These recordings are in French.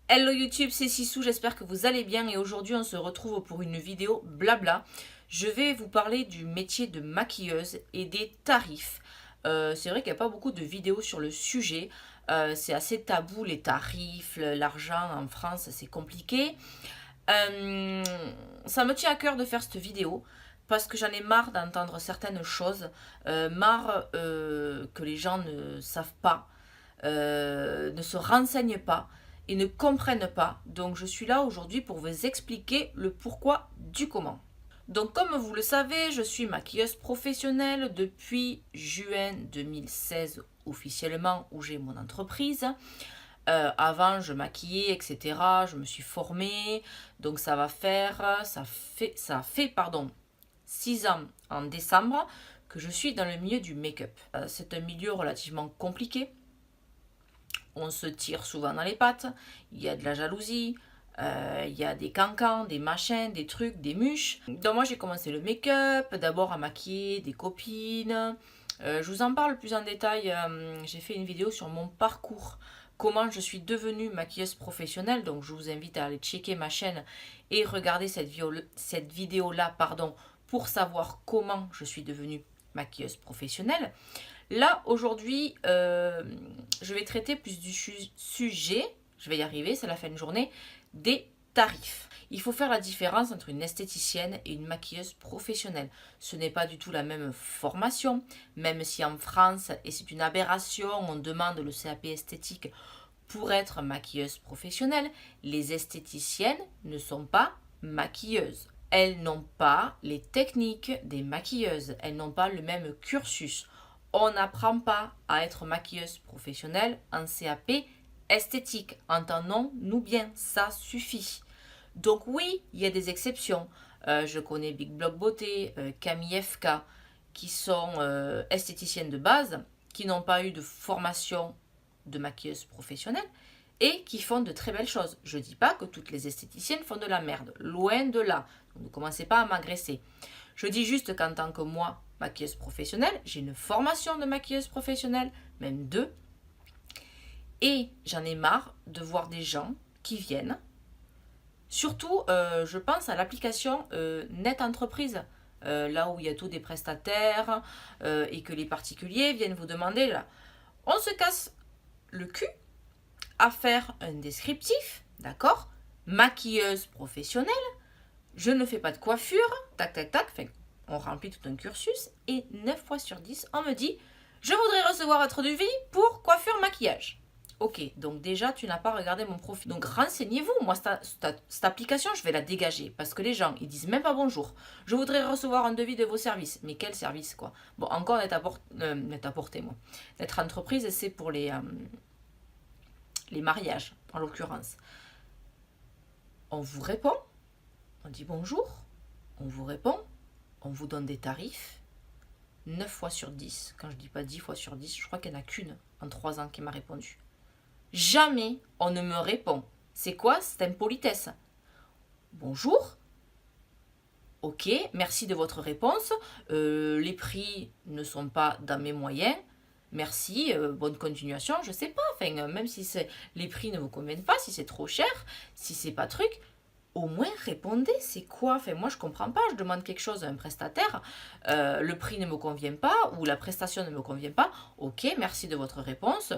Hello YouTube, c'est Sissou, j'espère que vous allez bien et aujourd'hui on se retrouve pour une vidéo blabla. Je vais vous parler du métier de maquilleuse et des tarifs. C'est vrai qu'il n'y a pas beaucoup de vidéos sur le sujet. C'est assez tabou les tarifs, l'argent en France, c'est compliqué. Euh, Ça me tient à cœur de faire cette vidéo parce que j'en ai marre d'entendre certaines choses, marre que les gens ne savent pas, ne se renseignent pas et ne comprennent pas. Donc je suis là aujourd'hui pour vous expliquer le pourquoi du comment. Donc comme vous le savez, je suis maquilleuse professionnelle depuis juin 2016 officiellement où j'ai mon entreprise. Avant, je maquillais, etc. Je me suis formée. Donc ça fait 6 ans en décembre que je suis dans le milieu du make-up. C'est un milieu relativement compliqué. On se tire souvent dans les pattes. Il y a de la jalousie. Il y a des cancans, des machins, des trucs, des mûches. Donc moi j'ai commencé le make-up, d'abord à maquiller des copines. Je vous en parle plus en détail. J'ai fait une vidéo sur mon parcours, comment je suis devenue maquilleuse professionnelle. Donc je vous invite à aller checker ma chaîne et regarder cette vidéo-là, pour savoir comment je suis devenue maquilleuse professionnelle. Là, aujourd'hui, je vais traiter plus du sujet, je vais y arriver, c'est la fin de journée, des tarifs. Il faut faire la différence entre une esthéticienne et une maquilleuse professionnelle. Ce n'est pas du tout la même formation, même si en France, et c'est une aberration, on demande le CAP esthétique pour être maquilleuse professionnelle. Les esthéticiennes ne sont pas maquilleuses. Elles n'ont pas les techniques des maquilleuses. Elles n'ont pas le même cursus. On n'apprend pas à être maquilleuse professionnelle en CAP esthétique. Entendons-nous bien, ça suffit. Donc oui, il y a des exceptions. Je connais Big Block Beauté, Camille FK, qui sont esthéticiennes de base, qui n'ont pas eu de formation de maquilleuse professionnelle et qui font de très belles choses. Je ne dis pas que toutes les esthéticiennes font de la merde, loin de là. Donc, ne commencez pas à m'agresser. Je dis juste qu'en tant que moi, maquilleuse professionnelle, j'ai une formation de maquilleuse professionnelle, même deux, et j'en ai marre de voir des gens qui viennent. Surtout, je pense à l'application Net Entreprise, là où il y a tous des prestataires et que les particuliers viennent vous demander, là, on se casse le cul à faire un descriptif, d'accord? Maquilleuse professionnelle, je ne fais pas de coiffure, tac tac tac, enfin, on remplit tout un cursus et 9 fois sur 10, on me dit je voudrais recevoir votre devis pour coiffure maquillage. Ok, donc déjà tu n'as pas regardé mon profil. Donc renseignez-vous, moi cette application je vais la dégager parce que les gens ils disent même pas bonjour. Je voudrais recevoir un devis de vos services. Mais quel service quoi? Bon, encore net-à-porter moi. Notre entreprise c'est pour les mariages en l'occurrence. On vous répond, on dit bonjour, on vous répond, on vous donne des tarifs. 9 fois sur 10, quand je dis pas 10 fois sur 10, je crois qu'il n'y en a qu'une en 3 ans qui m'a répondu. Jamais on ne me répond. C'est quoi cette impolitesse? Bonjour, ok, merci de votre réponse. Les prix ne sont pas dans mes moyens. Merci, bonne continuation, je sais pas. Enfin, même si les prix ne vous conviennent pas, si c'est trop cher, si c'est pas truc, au moins répondez, c'est quoi? Enfin, moi je comprends pas, je demande quelque chose à un prestataire, le prix ne me convient pas ou la prestation ne me convient pas. Ok, merci de votre réponse,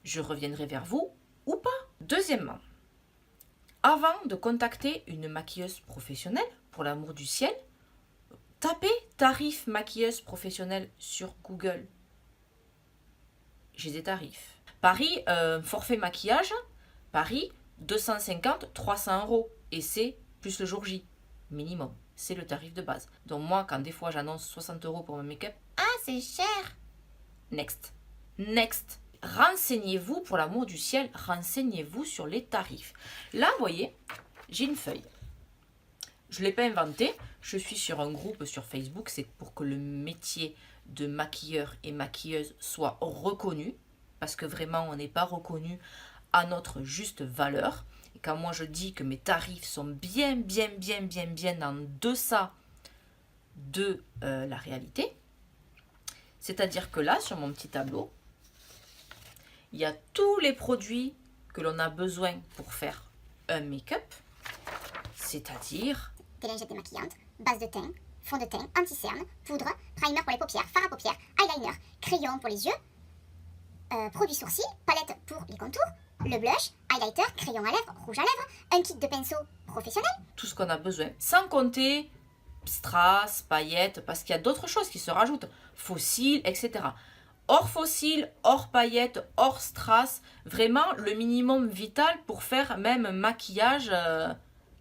je reviendrai vers vous ou pas. Deuxièmement, avant de contacter une maquilleuse professionnelle, pour l'amour du ciel, tapez tarif maquilleuse professionnelle sur Google. J'ai des tarifs. Paris, forfait maquillage, Paris, 250, 300 euros. Et c'est plus le jour J, minimum. C'est le tarif de base. Donc moi, quand des fois j'annonce 60 euros pour mon make-up, ah c'est cher. Next. Next. Renseignez-vous, pour l'amour du ciel, renseignez-vous sur les tarifs. Là, vous voyez, j'ai une feuille. Je ne l'ai pas inventée. Je suis sur un groupe sur Facebook. C'est pour que le métier de maquilleur et maquilleuse soit reconnu. Parce que vraiment, on n'est pas reconnu à notre juste valeur. Et quand moi je dis que mes tarifs sont bien en deçà de la réalité, c'est-à-dire que là, sur mon petit tableau, il y a tous les produits que l'on a besoin pour faire un make-up, c'est-à-dire des lingettes démaquillantes, base de teint, fond de teint, anti-cerne, poudre, primer pour les paupières, fard à paupières, eyeliner, crayon pour les yeux, produit sourcils, palette pour les contours, le blush, highlighter, crayon à lèvres, rouge à lèvres, un kit de pinceau professionnel. tout ce qu'on a besoin. Sans compter strass, paillettes, parce qu'il y a d'autres choses qui se rajoutent, fossiles, etc. Hors fossiles, hors paillettes, hors strass, vraiment le minimum vital pour faire même un maquillage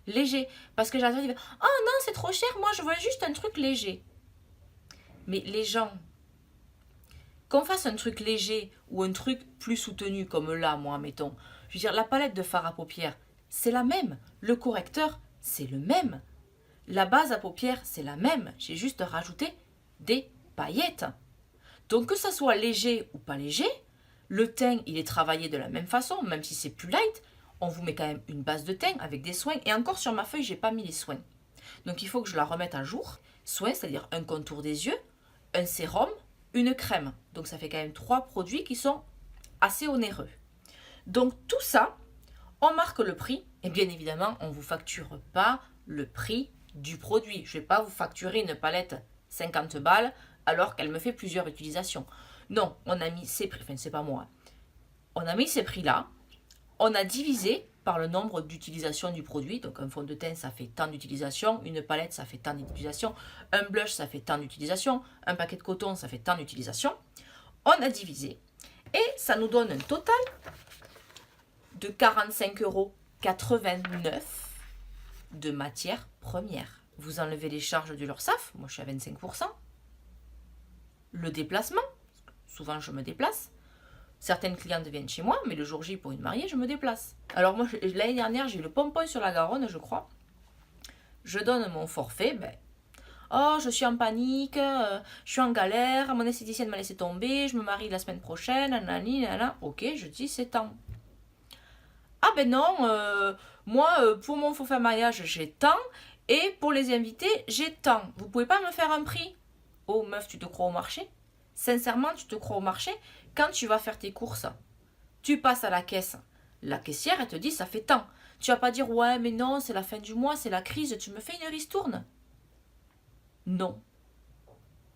léger. Parce que j'arrive, oh non, c'est trop cher, moi je veux juste un truc léger. Mais les gens, qu'on fasse un truc léger ou un truc plus soutenu, comme là, moi, mettons, je veux dire, la palette de fard à paupières, c'est la même. Le correcteur, c'est le même. La base à paupières, c'est la même. J'ai juste rajouté des paillettes. Donc que ça soit léger ou pas léger, le teint, il est travaillé de la même façon, même si c'est plus light. On vous met quand même une base de teint avec des soins. Et encore sur ma feuille, j'ai pas mis les soins. Donc il faut que je la remette à jour. Soins, c'est-à-dire un contour des yeux, un sérum, une crème. Donc ça fait quand même 3 produits qui sont assez onéreux. Donc tout ça, on marque le prix. Et bien évidemment, on ne vous facture pas le prix du produit. Je ne vais pas vous facturer une palette 50 balles alors qu'elle me fait plusieurs utilisations. Non, on a mis ces prix, enfin c'est pas moi. On a mis ces prix-là, on a divisé par le nombre d'utilisations du produit. Donc un fond de teint, ça fait tant d'utilisations, une palette, ça fait tant d'utilisations, un blush, ça fait tant d'utilisations, un paquet de coton, ça fait tant d'utilisations. On a divisé et ça nous donne un total de 45,89 € de matière première. Vous enlevez les charges de l'URSSAF, moi je suis à 25%. Le déplacement, souvent je me déplace. Certaines clientes viennent chez moi, mais le jour J pour une mariée, je me déplace. Alors moi, l'année dernière, j'ai eu le pompon sur la Garonne, je crois. Je donne mon forfait, oh, je suis en panique, je suis en galère, mon esthéticienne m'a laissé tomber, je me marie la semaine prochaine, nanani, nanana. Ok, je dis c'est temps. Ah ben non, moi, pour mon forfait mariage, j'ai tant, et pour les invités, j'ai tant. Vous pouvez pas me faire un prix? Oh meuf, tu te crois au marché? Sincèrement, tu te crois au marché? Quand tu vas faire tes courses, tu passes à la caisse. La caissière, elle te dit, ça fait tant. Tu vas pas dire, ouais, mais non, c'est la fin du mois, c'est la crise, tu me fais une ristourne? Non.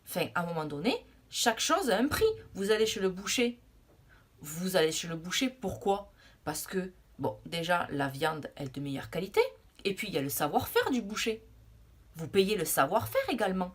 Enfin, à un moment donné, chaque chose a un prix. Vous allez chez le boucher. Vous allez chez le boucher, pourquoi? Parce que, bon, déjà, la viande est de meilleure qualité. Et puis, il y a le savoir-faire du boucher. Vous payez le savoir-faire également.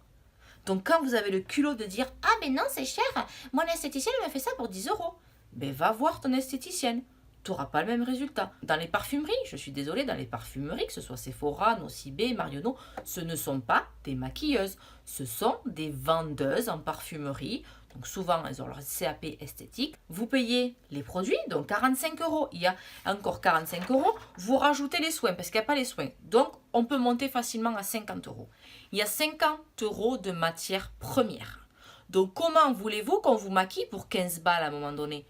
Donc quand vous avez le culot de dire « Ah mais non, c'est cher, mon esthéticienne m'a fait ça pour 10 €. » Ben va voir ton esthéticienne. Tu n'auras pas le même résultat. Dans les parfumeries, je suis désolée, dans les parfumeries, que ce soit Sephora, Nocibé, Marionneau, ce ne sont pas des maquilleuses. Ce sont des vendeuses en parfumerie. Donc souvent, elles ont leur CAP esthétique. Vous payez les produits, donc 45 €. Il y a encore 45 €. Vous rajoutez les soins, parce qu'il n'y a pas les soins. Donc, on peut monter facilement à 50 €. Il y a 50 € de matière première. Donc, comment voulez-vous qu'on vous maquille pour 15 balles à un moment donné?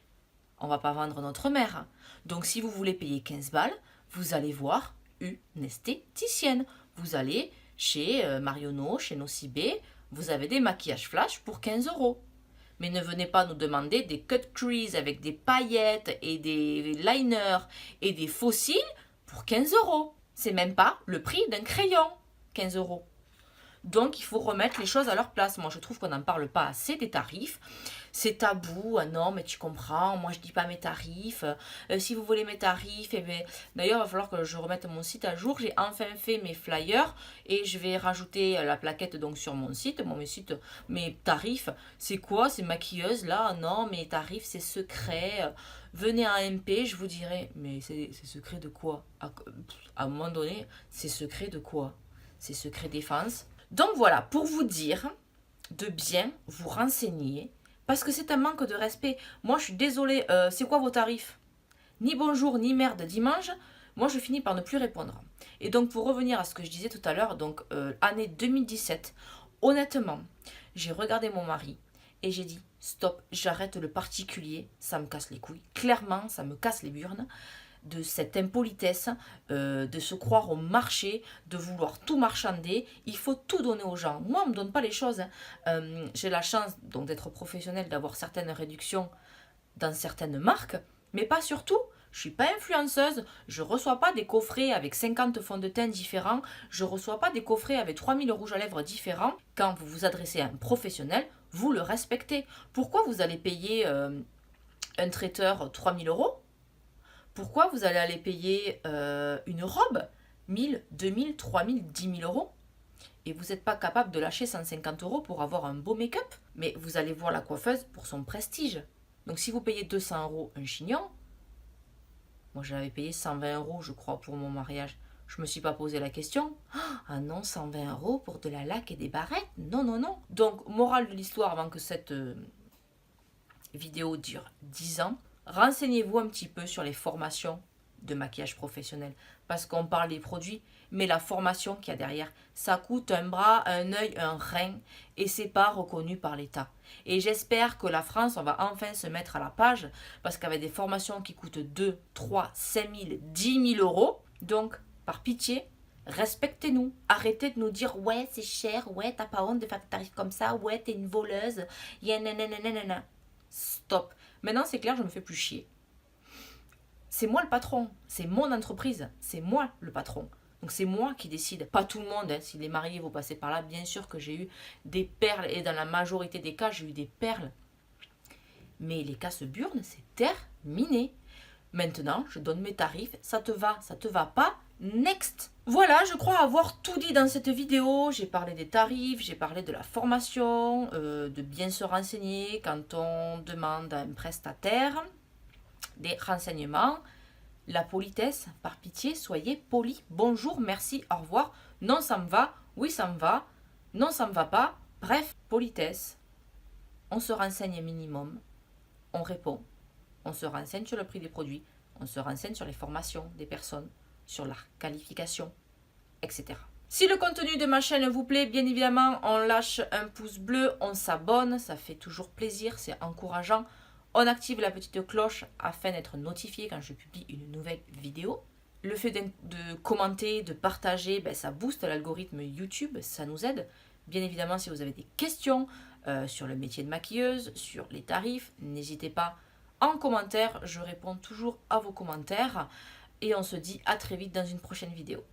On ne va pas vendre notre mère. Donc, si vous voulez payer 15 balles, vous allez voir une esthéticienne. Vous allez chez Marionneau, chez Nocibé, vous avez des maquillages flash pour 15 €. Mais ne venez pas nous demander des cut crease avec des paillettes et des liners et des fossiles pour 15 €. C'est même pas le prix d'un crayon, 15 €. Donc, il faut remettre les choses à leur place. Moi, je trouve qu'on n'en parle pas assez des tarifs. C'est tabou. Ah non, mais tu comprends. Moi, je dis pas mes tarifs. Si vous voulez mes tarifs, eh bien, d'ailleurs, il va falloir que je remette mon site à jour. J'ai enfin fait mes flyers et je vais rajouter la plaquette donc sur mon site. Mes tarifs, c'est quoi? C'est maquilleuse là? Non, mes tarifs, c'est secret. Venez à MP, je vous dirai. Mais c'est secret de quoi? À un moment donné, c'est secret de quoi? C'est secret défense. Donc voilà, pour vous dire de bien vous renseigner, parce que c'est un manque de respect. Moi, je suis désolée, c'est quoi vos tarifs? Ni bonjour, ni merde dimanche, moi je finis par ne plus répondre. Et donc pour revenir à ce que je disais tout à l'heure, donc année 2017, honnêtement, j'ai regardé mon mari et j'ai dit, stop, j'arrête le particulier, ça me casse les couilles. Clairement, ça me casse les burnes. De cette impolitesse, de se croire au marché, de vouloir tout marchander. Il faut tout donner aux gens. Moi, on ne me donne pas les choses. J'ai la chance donc d'être professionnelle, d'avoir certaines réductions dans certaines marques, mais pas surtout Je suis pas influenceuse, je reçois pas des coffrets avec 50 fonds de teint différents, je reçois pas des coffrets avec 3000 rouges à lèvres différents. Quand vous vous adressez à un professionnel, vous le respectez. Pourquoi vous allez payer un traiteur 3000 euros? Pourquoi vous allez aller payer une robe 1000, 2000, 3000, 10 000 euros? Et vous n'êtes pas capable de lâcher 150 euros pour avoir un beau make-up? Mais vous allez voir la coiffeuse pour son prestige. Donc si vous payez 200 euros un chignon, moi je l'avais payé 120 euros je crois pour mon mariage. Je me suis pas posé la question. Ah non, 120 euros pour de la laque et des barrettes? Non, non, non. Donc, morale de l'histoire avant que cette vidéo dure 10 ans, renseignez-vous un petit peu sur les formations de maquillage professionnel. Parce qu'on parle des produits, mais la formation qu'il y a derrière, ça coûte un bras, un œil, un rein, et c'est pas reconnu par l'État. Et j'espère que la France, on va enfin se mettre à la page, parce qu'avec des formations qui coûtent 2, 3, 5 000, 10 000 euros, donc, par pitié, respectez-nous. Arrêtez de nous dire, ouais, c'est cher, ouais, t'as pas honte de faire que t'arrives comme ça, ouais, t'es une voleuse, nanana. Stop. Maintenant, c'est clair, je me fais plus chier. C'est moi le patron, c'est mon entreprise, c'est moi le patron. Donc c'est moi qui décide, pas tout le monde. Hein. Si les mariés vont passer par là, bien sûr que j'ai eu des perles, et dans la majorité des cas, j'ai eu des perles. Mais les casse-burnes, c'est terminé. Maintenant, je donne mes tarifs, ça te va pas, next. Voilà, je crois avoir tout dit dans cette vidéo. J'ai parlé des tarifs, j'ai parlé de la formation, de bien se renseigner quand on demande à un prestataire des renseignements, la politesse, par pitié, soyez poli. Bonjour, merci, au revoir. Non, ça me va. Oui, ça me va. Non, ça me va pas. Bref, politesse. On se renseigne un minimum. On répond. On se renseigne sur le prix des produits. On se renseigne sur les formations des personnes, sur la qualification, etc. Si le contenu de ma chaîne vous plaît, bien évidemment, on lâche un pouce bleu, on s'abonne, ça fait toujours plaisir, c'est encourageant. On active la petite cloche afin d'être notifié quand je publie une nouvelle vidéo. Le fait de commenter, de partager, ça booste l'algorithme YouTube, ça nous aide. Bien évidemment, si vous avez des questions sur le métier de maquilleuse, sur les tarifs, n'hésitez pas en commentaire. Je réponds toujours à vos commentaires. Et on se dit à très vite dans une prochaine vidéo.